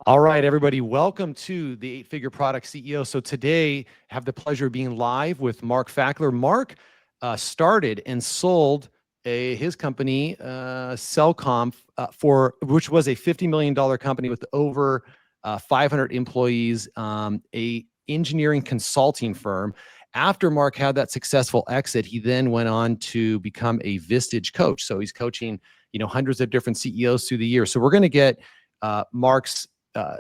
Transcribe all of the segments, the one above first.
All right, everybody, welcome to the Eight Figure Product CEO. So today, I have the pleasure of being live with Mark Fackler. Mark started and sold his company, Cellcom, for which was a $50 million company with over 500 employees, a engineering consulting firm. After Mark had that successful exit, he then went on to become a Vistage coach. So he's coaching, hundreds of different CEOs through the year. So we're going to get Mark's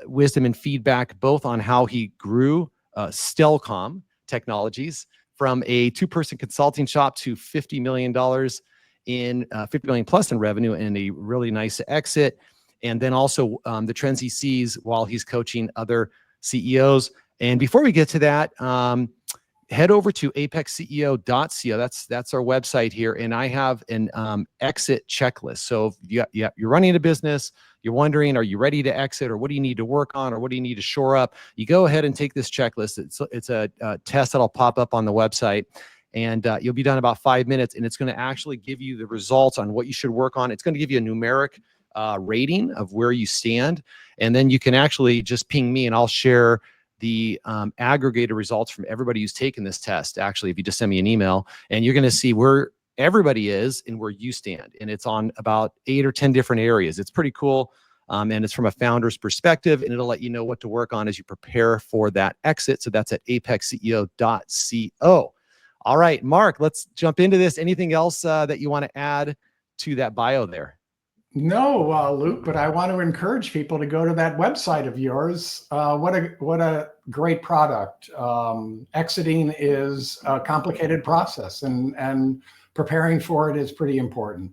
wisdom and feedback, both on how he grew Stelcom Technologies from a two-person consulting shop to $50 million in $50 million plus in revenue and a really nice exit. And then also the trends he sees while he's coaching other CEOs. And before we get to that, head over to apexceo.co. That's our website here. And I have an exit checklist. So if you're running a business, you're wondering, are you ready to exit, or what do you need to work on, or what do you need to shore up? You go ahead and take this checklist. It's a test that'll pop up on the website, and you'll be done in about 5 minutes, and it's going to actually give you the results on what you should work on. It's going to give you a numeric rating of where you stand, and then you can actually just ping me, and I'll share the aggregated results from everybody who's taken this test. Actually, if you just send me an email, and you're going to see where everybody is and where you stand. And it's on about 8 or 10 different areas. It's pretty cool. And it's from a founder's perspective, and it'll let you know what to work on as you prepare for that exit. So that's at apexceo.co. All right, Mark, let's jump into this. Anything else that you want to add to that bio there? No, Luke, but I want to encourage people to go to that website of yours. What a great product. Exiting is a complicated process, and preparing for it is pretty important.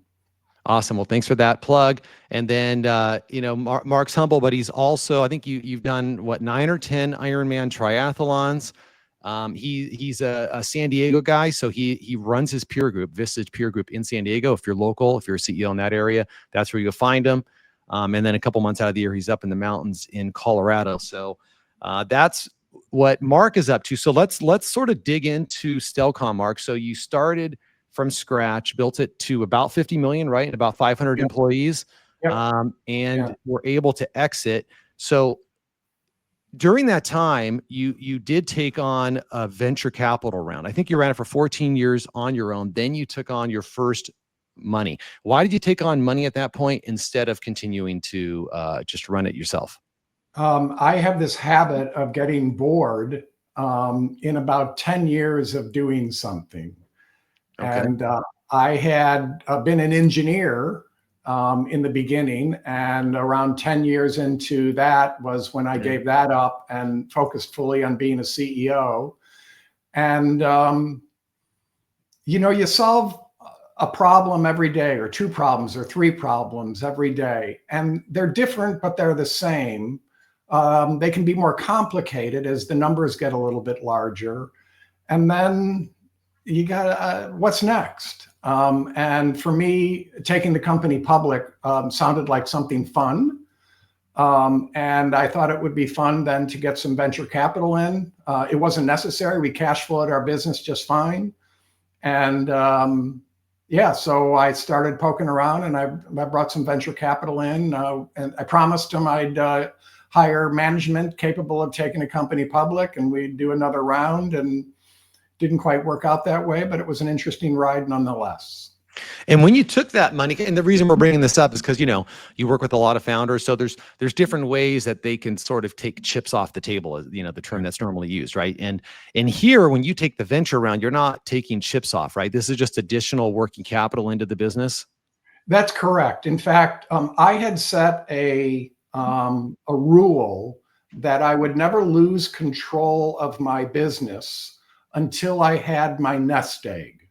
Awesome. Well, thanks for that plug. And then, Mark's humble, but he's also, I think you've done what, 9 or 10 Ironman triathlons. He's a San Diego guy, so he runs his peer group, Vistage peer group in San Diego. If you're local, if you're a CEO in that area, that's where you'll find him. And then a couple months out of the year, he's up in the mountains in Colorado. So that's what Mark is up to. So let's sort of dig into Stelcom, Mark. So you started from scratch, built it to about 50 million, right? And about 500 employees, were able to exit. So during that time, you did take on a venture capital round. I think you ran it for 14 years on your own. Then you took on your first money. Why did you take on money at that point instead of continuing to just run it yourself? I have this habit of getting bored in about 10 years of doing something. Okay. And I had been an engineer in the beginning, and around 10 years into that was when I gave that up and focused fully on being a CEO. And, you solve a problem every day, or 2 problems or 3 problems every day, and they're different, but they're the same. They can be more complicated as the numbers get a little bit larger. And then you got what's next? And for me, taking the company public sounded like something fun. And I thought it would be fun then to get some venture capital in. It wasn't necessary. We cash flowed our business just fine. And so I started poking around, and I brought some venture capital in, and I promised them I'd hire management capable of taking a company public, and we'd do another round. And didn't quite work out that way, but it was an interesting ride nonetheless. And when you took that money, and the reason we're bringing this up is because, you work with a lot of founders. So there's different ways that they can sort of take chips off the table, the term that's normally used, right? And here, when you take the venture round, you're not taking chips off, right? This is just additional working capital into the business. That's correct. In fact, I had set a rule that I would never lose control of my business until I had my nest egg.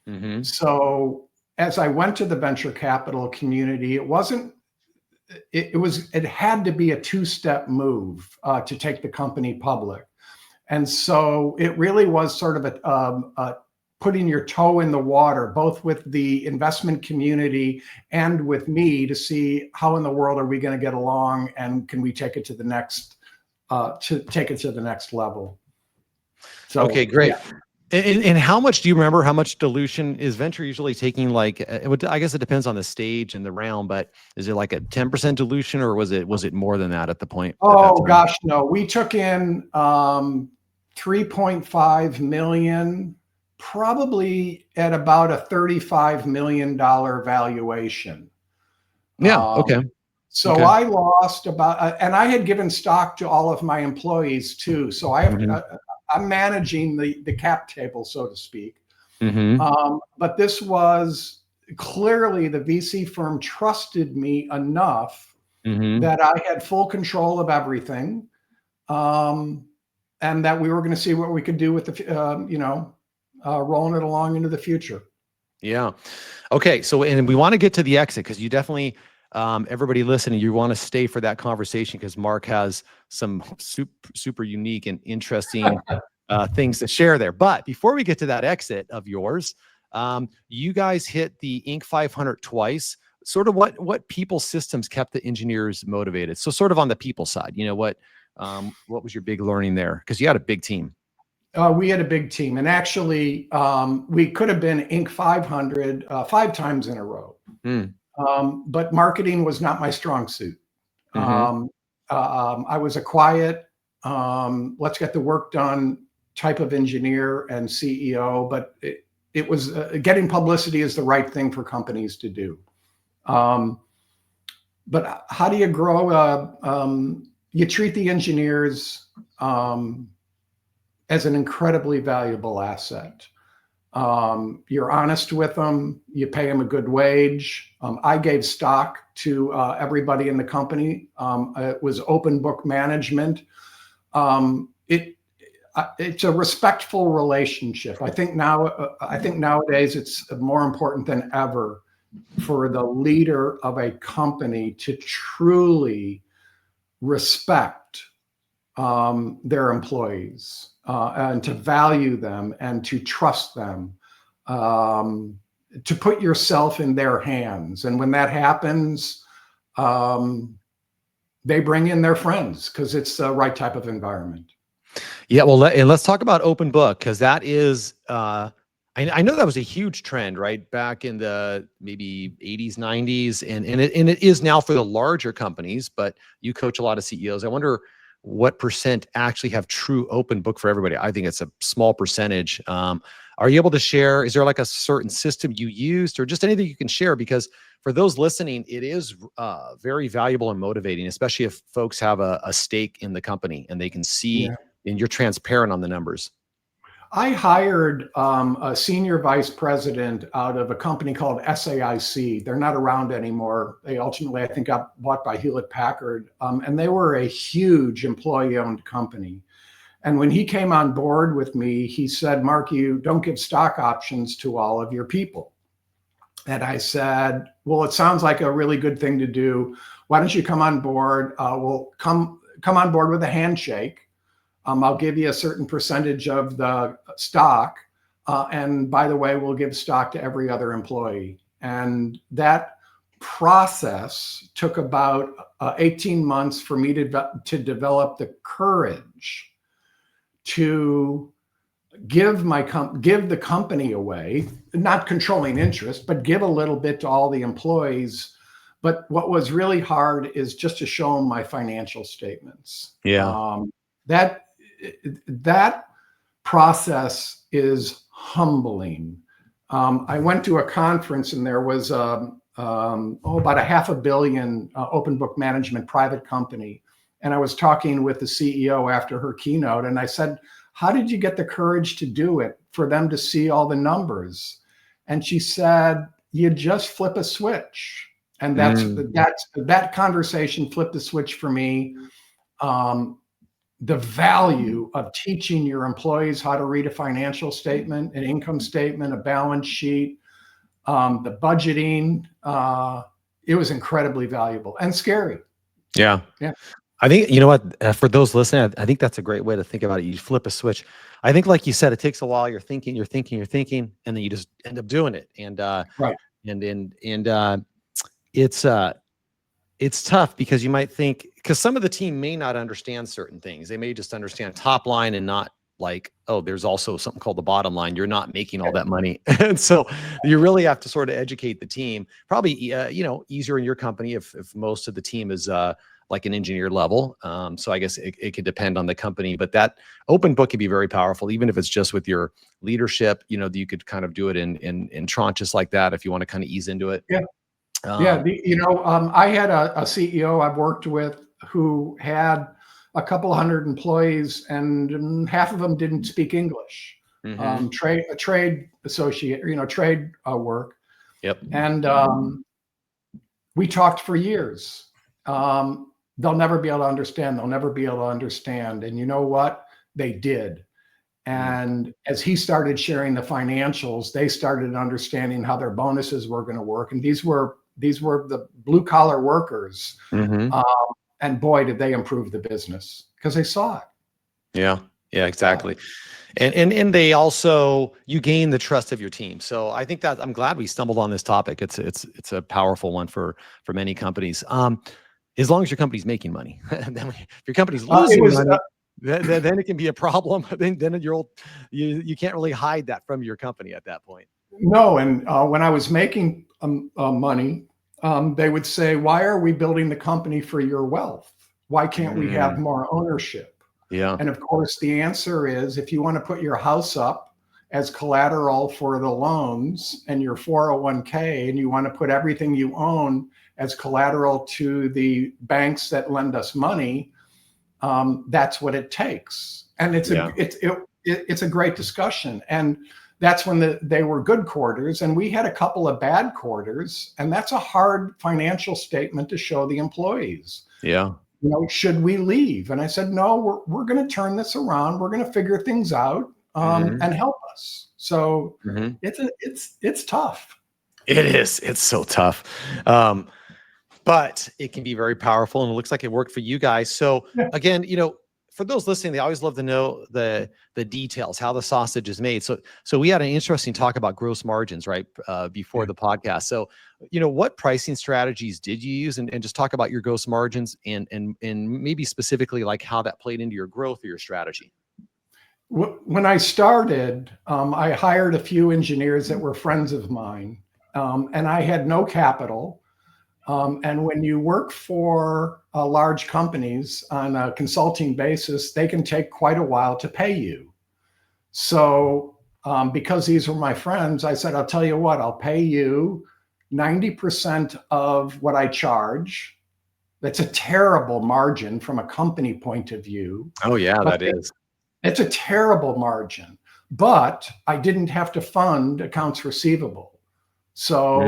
Mm-hmm. So as I went to the venture capital community, it had to be a 2-step move to take the company public. And so it really was sort of a putting your toe in the water, both with the investment community and with me, to see how in the world are we going to get along, and can we take it to the next level. So, okay, great. And how much do you remember? How much dilution is venture usually taking? Like, I guess it depends on the stage and the round, but is it like a 10% dilution, or was it more than that at the point at that Oh time? gosh, no. We took in 3.5 million, probably at about a $35 million valuation. Yeah. Okay. So Okay. I lost about, and I had given stock to all of my employees too. So I have, Mm-hmm. I'm managing the cap table, so to speak. Mm-hmm. But this was clearly the VC firm trusted me enough Mm-hmm. that I had full control of everything, and that we were going to see what we could do with the, rolling it along into the future. Yeah. Okay. So, and we want to get to the exit because you definitely, everybody listening, you want to stay for that conversation because Mark has some super unique and interesting things to share there. But before we get to that exit of yours, you guys hit the Inc. 500 twice. Sort of what people systems kept the engineers motivated. So sort of on the people side, what was your big learning there? Because you had a big team. We had a big team, and actually, we could have been Inc. 500 5 times in a row. Mm. But marketing was not my strong suit. Mm-hmm. I was a quiet, let's get the work done type of engineer and CEO, but it was getting publicity is the right thing for companies to do. But how do you grow? You treat the engineers as an incredibly valuable asset. You're honest with them. You pay them a good wage. I gave stock to everybody in the company. It was open book management. It's a respectful relationship. I think nowadays it's more important than ever for the leader of a company to truly respect their employees and to value them and to trust them, to put yourself in their hands. And when that happens, they bring in their friends because it's the right type of environment. Yeah, well, and let's talk about open book because that is, I know that was a huge trend, right, back in the maybe 80s, 90s, and it is now for the larger companies. But you coach a lot of CEOs. I wonder what percent actually have true open book for everybody. I think it's a small percentage. Are you able to share? Is there like a certain system you used, or just anything you can share? Because for those listening, it is very valuable and motivating, especially if folks have a stake in the company and they can see. Yeah. And you're transparent on the numbers. I hired a senior vice president out of a company called SAIC. They're not around anymore. They ultimately, I think, got bought by Hewlett Packard, and they were a huge employee-owned company. And when he came on board with me, he said, "Mark, you don't give stock options to all of your people." And I said, "Well, it sounds like a really good thing to do. Why don't you come on board? We'll come on board with a handshake. I'll give you a certain percentage of the stock. And by the way, we'll give stock to every other employee." And that process took about 18 months for me to develop the courage to give the company away, not controlling interest, but give a little bit to all the employees. But what was really hard is just to show them my financial statements. Yeah. That process is humbling. I went to a conference and there was about $500 million open book management private company. And I was talking with the CEO after her keynote, and I said, "How did you get the courage to do it for them to see all the numbers?" And she said, "You just flip a switch." And that conversation flipped the switch for me. The value of teaching your employees how to read a financial statement, an income statement, a balance sheet, the budgeting. It was incredibly valuable and scary. Yeah. Yeah. I think, you know what, for those listening, I think that's a great way to think about it. You flip a switch. I think, like you said, it takes a while. You're thinking, and then you just end up doing it. Right. And it's tough because you might think, because some of the team may not understand certain things. They may just understand top line and not like, oh, there's also something called the bottom line. You're not making all that money. And so you really have to sort of educate the team. Probably, easier in your company if most of the team is like an engineer level. So I guess it could depend on the company, but that open book can be very powerful, even if it's just with your leadership. You could kind of do it in tranches like that if you want to kind of ease into it. Yeah. I had a CEO I've worked with who had a couple hundred employees, and half of them didn't speak English. Trade associate, trade work. Yep. And we talked for years. They'll never be able to understand. They'll never be able to understand. And you know what? They did. And as he started sharing the financials, they started understanding how their bonuses were going to work. And these were the blue collar workers. And boy, did they improve the business because they saw it. Yeah, exactly. And they also, you gain the trust of your team. So I think that I'm glad we stumbled on this topic. It's a powerful one for many companies. As long as your company's making money, then if your company's losing money, then it can be a problem. Then you can't really hide that from your company at that point. No, and when I was making money, they would say, "Why are we building the company for your wealth? Why can't we have more ownership?" Yeah. And of course, the answer is, if you want to put your house up as collateral for the loans and your 401k, and you want to put everything you own as collateral to the banks that lend us money, that's what it takes. And it's a great discussion. And that's when they were good quarters, and we had a couple of bad quarters, and that's a hard financial statement to show the employees. Yeah. Should we leave? And I said, no, we're going to turn this around. We're going to figure things out and help us. So it's tough. It is. It's so tough. But it can be very powerful, and it looks like it worked for you guys. So again, for those listening, they always love to know the details, how the sausage is made. So we had an interesting talk about gross margins, right, before the podcast. So, what pricing strategies did you use, and just talk about your gross margins and maybe specifically like how that played into your growth or your strategy. When I started, I hired a few engineers that were friends of mine, and I had no capital. And when you work for large companies on a consulting basis, they can take quite a while to pay you. So because these were my friends, I said, I'll tell you what, I'll pay you 90% of what I charge. That's a terrible margin from a company point of view. Oh, yeah, that is. It's a terrible margin. But I didn't have to fund accounts receivable. So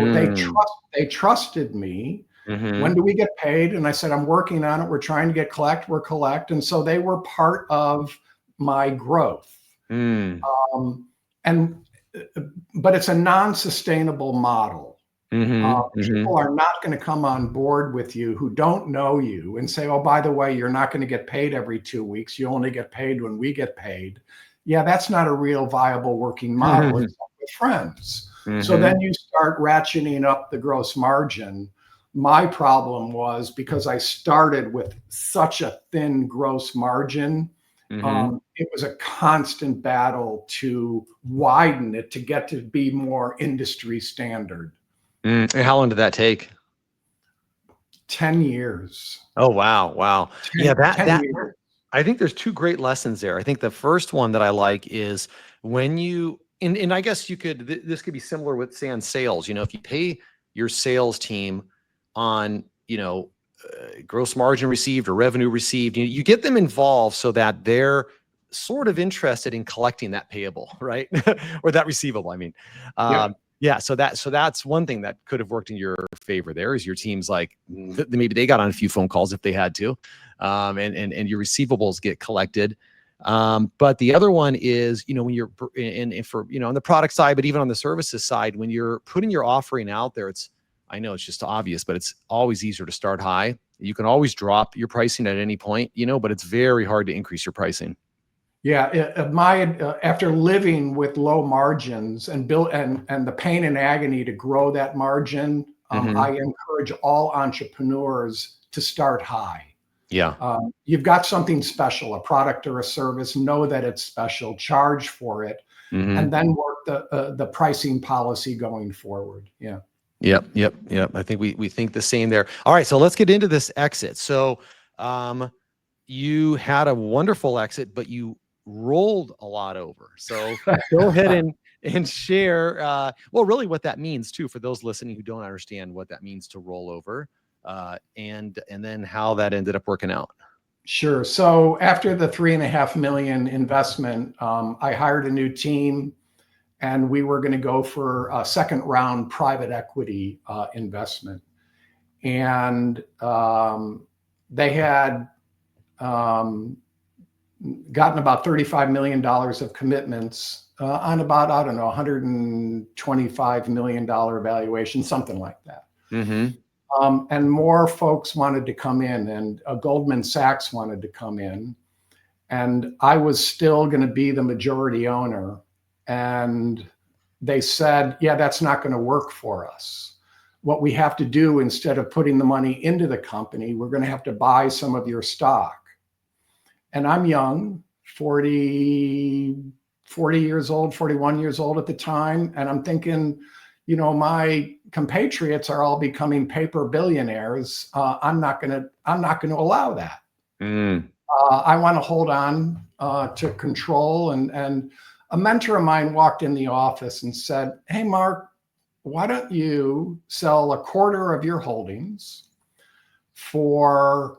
they trusted me. When do we get paid? And I said, I'm working on it. We're trying to get collect. And so they were part of my growth. But it's a non-sustainable model. People are not going to come on board with you who don't know you and say, oh, by the way, you're not going to get paid every 2 weeks. You only get paid when we get paid. Yeah, that's not a real viable working model. It's with friends. So then you start ratcheting up the gross margin. My problem was, because I started with such a thin gross margin, it was a constant battle to widen it to get to be more industry standard. And how long did that take? 10 years. Oh, wow. 10 years. I think there's two great lessons there. I think the first one that I like is when you, and I guess you could, this could be similar with, say, on sales. If you pay your sales team on, gross margin received or revenue received, you get them involved so that they're sort of interested in collecting that payable, right? Or that receivable, I mean. So that's one thing that could have worked in your favor there, is your team's like, maybe they got on a few phone calls if they had to, and your receivables get collected. But the other one is, when you're on the product side, but even on the services side, when you're putting your offering out there, I know it's just obvious, but it's always easier to start high. You can always drop your pricing at any point, but it's very hard to increase your pricing. Yeah, after living with low margins and the pain and agony to grow that margin, I encourage all entrepreneurs to start high. Yeah. You've got something special, a product or a service, know that it's special, charge for it, and then work the pricing policy going forward. Yeah. Yep. Yep. Yep. I think we think the same there. All right. So let's get into this exit. So you had a wonderful exit, but you rolled a lot over. So go ahead and share well, really what that means too, for those listening who don't understand what that means to roll over, and then how that ended up working out. Sure. So after the $3.5 million investment, I hired a new team, and we were going to go for a second round private equity investment. And they had gotten about $35 million of commitments on about, I don't know, $125 million valuation, something like that. And more folks wanted to come in, and Goldman Sachs wanted to come in. And I was still going to be the majority owner. And they said, yeah, that's not going to work for us. What we have to do, instead of putting the money into the company, we're going to have to buy some of your stock. And I'm young, 40 years old, 41 years old at the time. And I'm thinking, my compatriots are all becoming paper billionaires. I'm not going to allow that. I want to hold on to control. And a mentor of mine walked in the office and said, hey, Mark, why don't you sell a quarter of your holdings for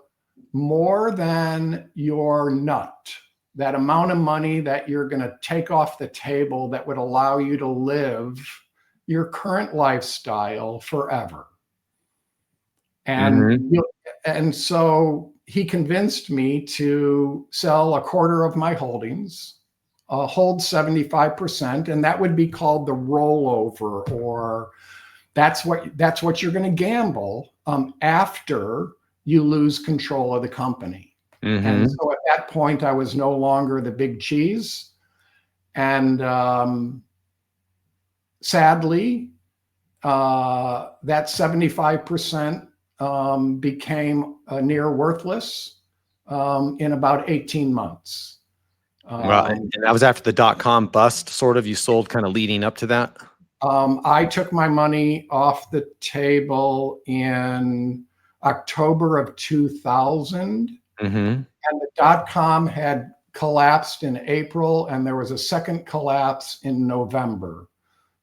more than your nut, that amount of money that you're going to take off the table that would allow you to live your current lifestyle forever. And so he convinced me to sell a quarter of my holdings, hold 75%, and that would be called the rollover, or that's what you're going to gamble after you lose control of the company. And so at that point, I was no longer the big cheese. And sadly, that 75% became near worthless in about 18 months. Right. And that was after the dot-com bust, sort of. You sold kind of leading up to that? I took my money off the table in October of 2000. And the dot-com had collapsed in April, and there was a second collapse in November.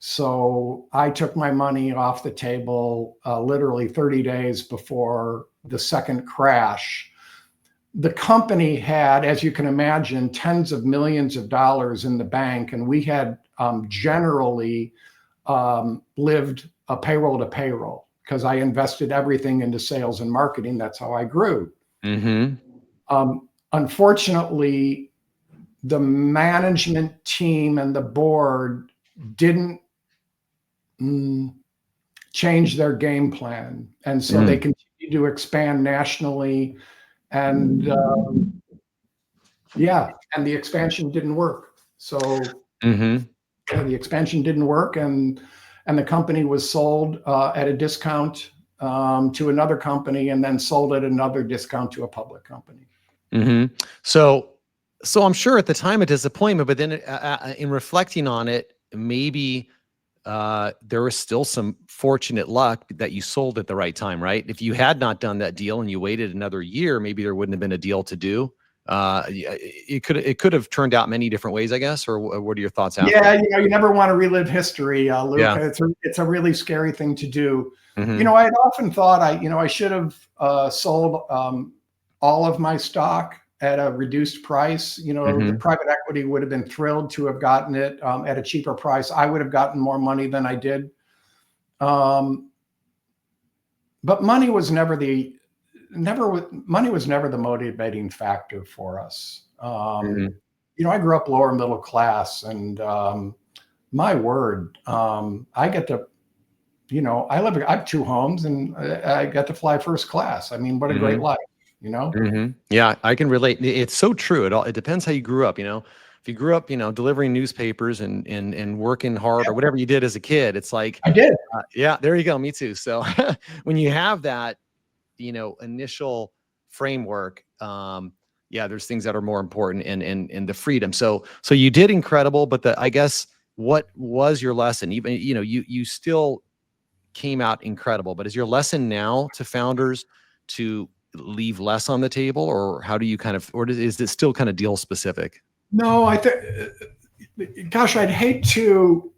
So I took my money off the table literally 30 days before the second crash. The company had, as you can imagine, tens of millions of dollars in the bank, and we had generally lived a payroll to payroll because I invested everything into sales and marketing. That's how I grew. Unfortunately, the management team and the board didn't change their game plan. And so they continued to expand nationally. And and the expansion didn't work. So the expansion didn't work, and the company was sold at a discount to another company, and then sold at another discount to a public company. So I'm sure at the time a disappointment, but then in reflecting on it, maybe there was still some fortunate luck that you sold at the right time, right? If you had not done that deal and you waited another year, maybe there wouldn't have been a deal to do. It could have turned out many different ways, I guess. Or what are your thoughts after? Yeah, you never want to relive history, Luke. Yeah. It's a really scary thing to do. I had often thought I should have sold all of my stock at a reduced price. The private equity would have been thrilled to have gotten it at a cheaper price. I would have gotten more money than I did. But money was never the motivating factor for us. I grew up lower middle class, and my word, I get to, I have 2 homes, and I get to fly first class. I mean, what a great life. Yeah, I can relate. It's so true. It depends how you grew up. If you grew up, delivering newspapers and working hard or whatever you did as a kid, it's like, I did. Yeah, there you go. Me too. So when you have that, initial framework, yeah, there's things that are more important in the freedom. So you did incredible, but I guess what was your lesson? Even, you still came out incredible, but is your lesson now to founders to leave less on the table, or how do you kind of, or is it still kind of deal specific? No, I think, gosh, I'd hate to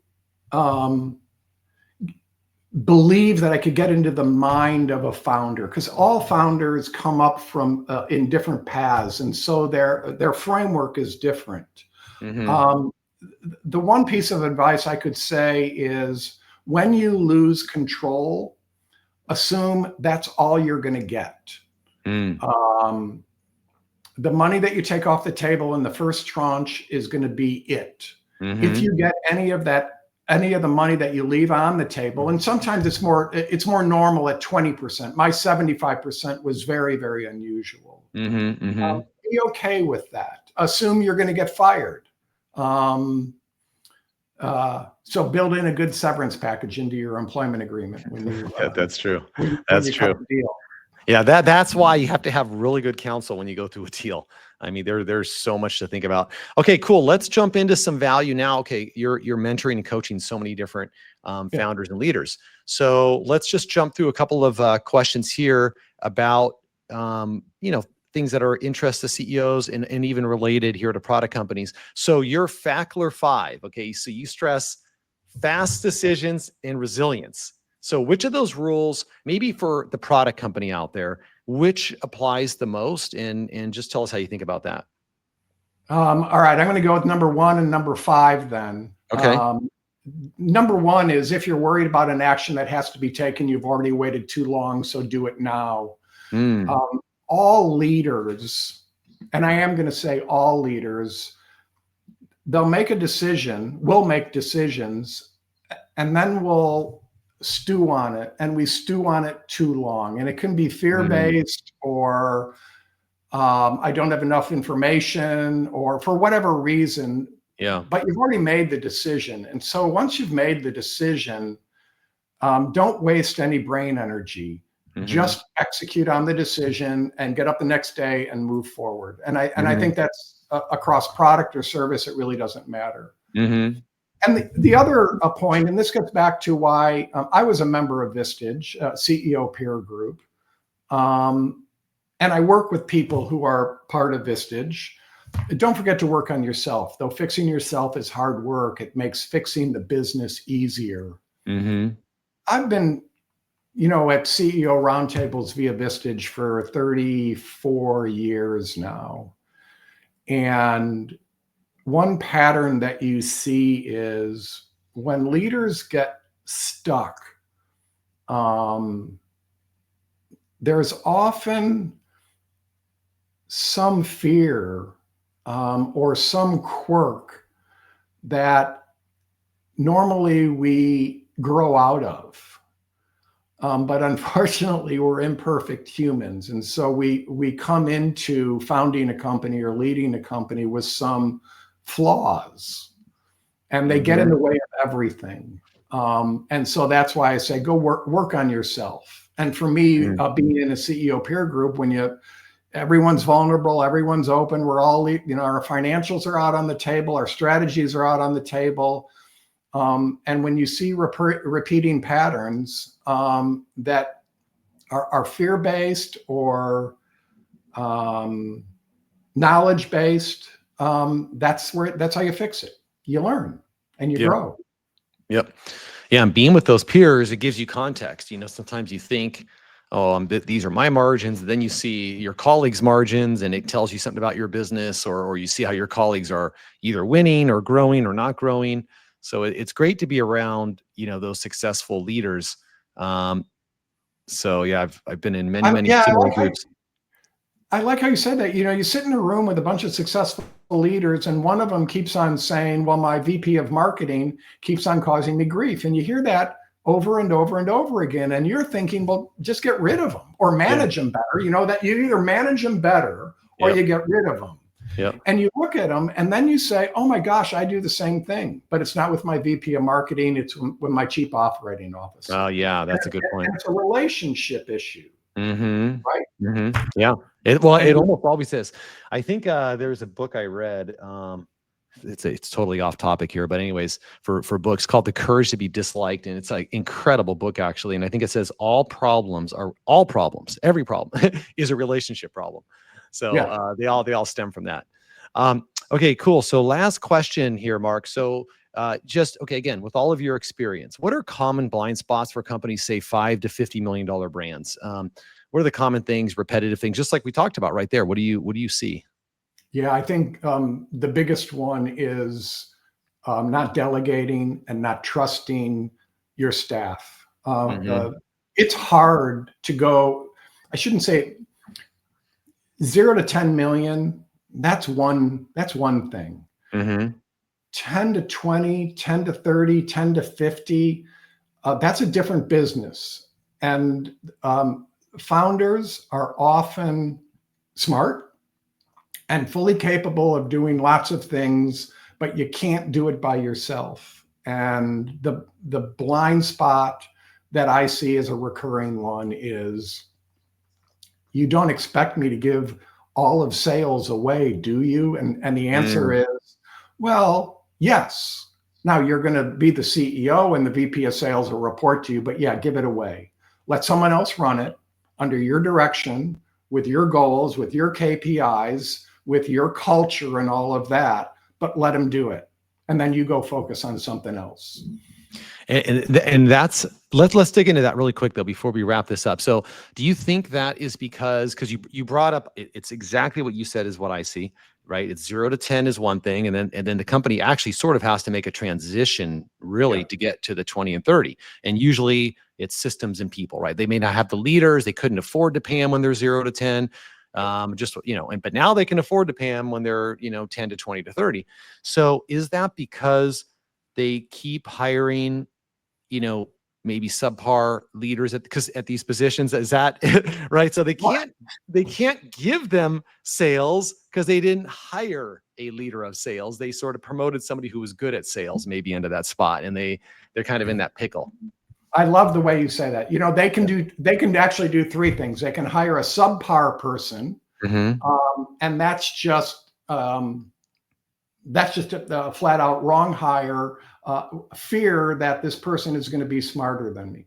believe that I could get into the mind of a founder, because all founders come up from in different paths, and so their framework is different. Mm-hmm. The one piece of advice I could say is, when you lose control, assume that's all you're going to get. Mm. The money that you take off the table in the first tranche is going to be it. Mm-hmm. If you get any of the money that you leave on the table, and sometimes it's more normal at 20%. My 75% was very, very unusual. Mm-hmm. Mm-hmm. Be okay with that. Assume you're going to get fired. So build in a good severance package into your employment agreement when you. That's true. That's true. Deal. Yeah, that's why you have to have really good counsel when you go through a deal. I mean, there's so much to think about. Okay, cool. Let's jump into some value now. Okay, you're mentoring and coaching so many different founders and leaders. So let's just jump through a couple of questions here about things that are interest to CEOs and even related here to product companies. So you're Fackler 5. Okay, so you stress fast decisions and resilience. So which of those rules, maybe for the product company out there, which applies the most? And just tell us how you think about that. All right, I'm going to go with number 1 and number 5 then. Okay. Number 1 is, if you're worried about an action that has to be taken, you've already waited too long, so do it now. All leaders, and I am going to say all leaders, they'll make a decision, we'll make decisions, and then we'll stew on it, and we stew on it too long. And it can be fear-based, or I don't have enough information, or for whatever reason. Yeah. But you've already made the decision. And so once you've made the decision, don't waste any brain energy. Just execute on the decision and get up the next day and move forward. And I think that's across product or service, it really doesn't matter. And the other point, and this gets back to why I was a member of Vistage, CEO peer group. And I work with people who are part of Vistage. Don't forget to work on yourself. Though fixing yourself is hard work, it makes fixing the business easier. I've been, at CEO roundtables via Vistage for 34 years now. And one pattern that you see is, when leaders get stuck, there's often some fear or some quirk that normally we grow out of. But unfortunately, we're imperfect humans. And so we come into founding a company or leading a company with some flaws, and they get in the way of everything. And so that's why I say, go work on yourself. And for me, being in a CEO peer group, when everyone's vulnerable, everyone's open, we're all, our financials are out on the table, our strategies are out on the table. And when you see repeating patterns that are fear-based or knowledge-based, that's how you fix it. You learn and you grow. Yep. Yeah. And being with those peers, it gives you context. Sometimes you think, oh, these are my margins. Then you see your colleagues' margins, and it tells you something about your business, or you see how your colleagues are either winning or growing or not growing. So it's great to be around, those successful leaders. So yeah, I've been in many similar groups. I like how you said that. You sit in a room with a bunch of successful leaders, and one of them keeps on saying, well, my VP of marketing keeps on causing me grief. And you hear that over and over and over again. And you're thinking, well, just get rid of them or manage them better. That you either manage them better or you get rid of them. And you look at them, and then you say, oh my gosh, I do the same thing, but it's not with my VP of marketing. It's with my chief operating officer. Oh yeah, that's a good point. And it's a relationship issue. Right? Yeah. It And almost always is. I think there's a book I read. It's totally off topic here, but anyways, for books called The Courage to be Disliked, and it's like incredible book actually. And I think it says all problems, every problem is a relationship problem. So yeah, they all stem from that. Okay, cool. So last question here, Mark. So just okay, again, with all of your experience, what are common blind spots for companies, say $5 to $50 million brands? What are the common things, repetitive things, just like we talked about right there? What do you see? yeah. I think the biggest one is not delegating and not trusting your staff. Hmm. It's hard to go. I shouldn't say 0 to 10 million. That's one. That's one thing. Hmm. 10 to 20, 10 to 30, 10 to 50. That's a different business. And founders are often smart and fully capable of doing lots of things, but you can't do it by yourself. And the blind spot that I see as a recurring one is, you don't expect me to give all of sales away, do you? And the answer Mm. is, well, yes. Now you're going to be the CEO and the VP of sales will report to you, but yeah, give it away. Let someone else run it under your direction, with your goals, with your KPIs, with your culture and all of that, but let them do it. And then you go focus on something else. And that's let's dig into that really quick though before we wrap this up. So, do you think that is because you brought up it's exactly what you said is what I see, right? It's 0 to 10 is one thing, and then the company actually sort of has to make a transition really Yeah. to get to the 20 and 30. And usually it's systems and people, right? They may not have the leaders, they couldn't afford to pay them when they're 0 to 10. Just but now they can afford to pay them when they're 10 to 20 to 30. So is that because they keep hiring maybe subpar leaders at these positions? Is that right? So they can't give them sales because they didn't hire a leader of sales. They sort of promoted somebody who was good at sales maybe into that spot, and they're kind of in that pickle. I love the way you say that. Yeah. They can actually do three things. They can hire a subpar person, Mm-hmm. and that's just a flat out wrong hire, fear that this person is going to be smarter than me.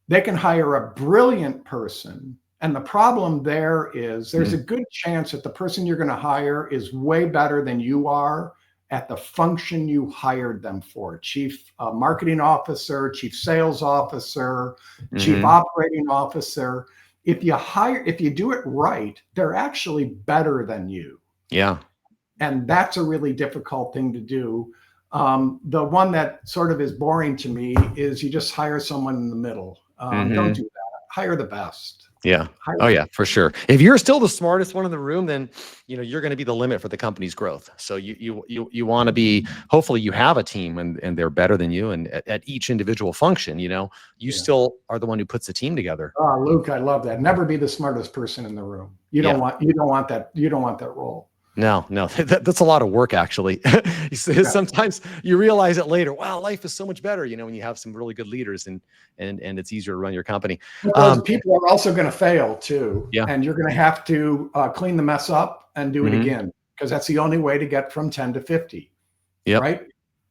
They can hire a brilliant person. And the problem there is, there's a good chance that the person you're going to hire is way better than you are at the function you hired them for: chief marketing officer, chief sales officer, chief Mm-hmm. operating officer. If you do it right, they're actually better than you. Yeah. And that's a really difficult thing to do. The one that sort of is boring to me is, you just hire someone in the middle. Don't Mm-hmm. do that. Hire the best. Yeah. Hire Oh yeah, for sure. If you're still the smartest one in the room, then you're going to be the limit for the company's growth. So you want to be. Hopefully, you have a team and they're better than you, and at each individual function, you Yeah. still are the one who puts the team together. Luke, I love that. Never be the smartest person in the room. You Yeah. don't want that role. No, that's a lot of work, actually. Yeah. Sometimes you realize it later. Wow, life is so much better, when you have some really good leaders and it's easier to run your company. Well, those people are also going to fail too, Yeah. and you're going to have to clean the mess up and do it Hmm. again, because that's the only way to get from 10 to 50. Yep. Right?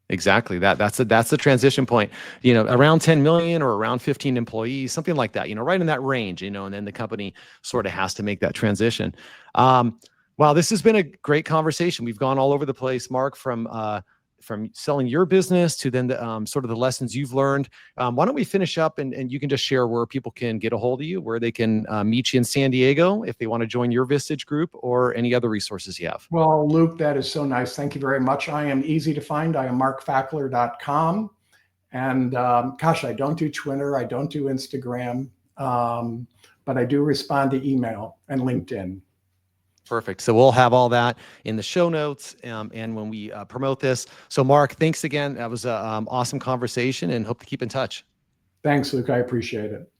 Exactly. That's the transition point. Around 10 million or around 15 employees, something like that. Right in that range. And then the company sort of has to make that transition. Wow, this has been a great conversation. We've gone all over the place, Mark, from selling your business to then the sort of the lessons you've learned. Why don't we finish up and you can just share where people can get a hold of you, where they can meet you in San Diego if they want to join your Vistage group, or any other resources you have. Well, Luke, that is so nice. Thank you very much. I am easy to find. I am markfackler.com. And gosh, I don't do Twitter. I don't do Instagram. But I do respond to email and LinkedIn. Perfect. So we'll have all that in the show notes and when we promote this. So Mark, thanks again. That was an awesome conversation, and hope to keep in touch. Thanks, Luke. I appreciate it.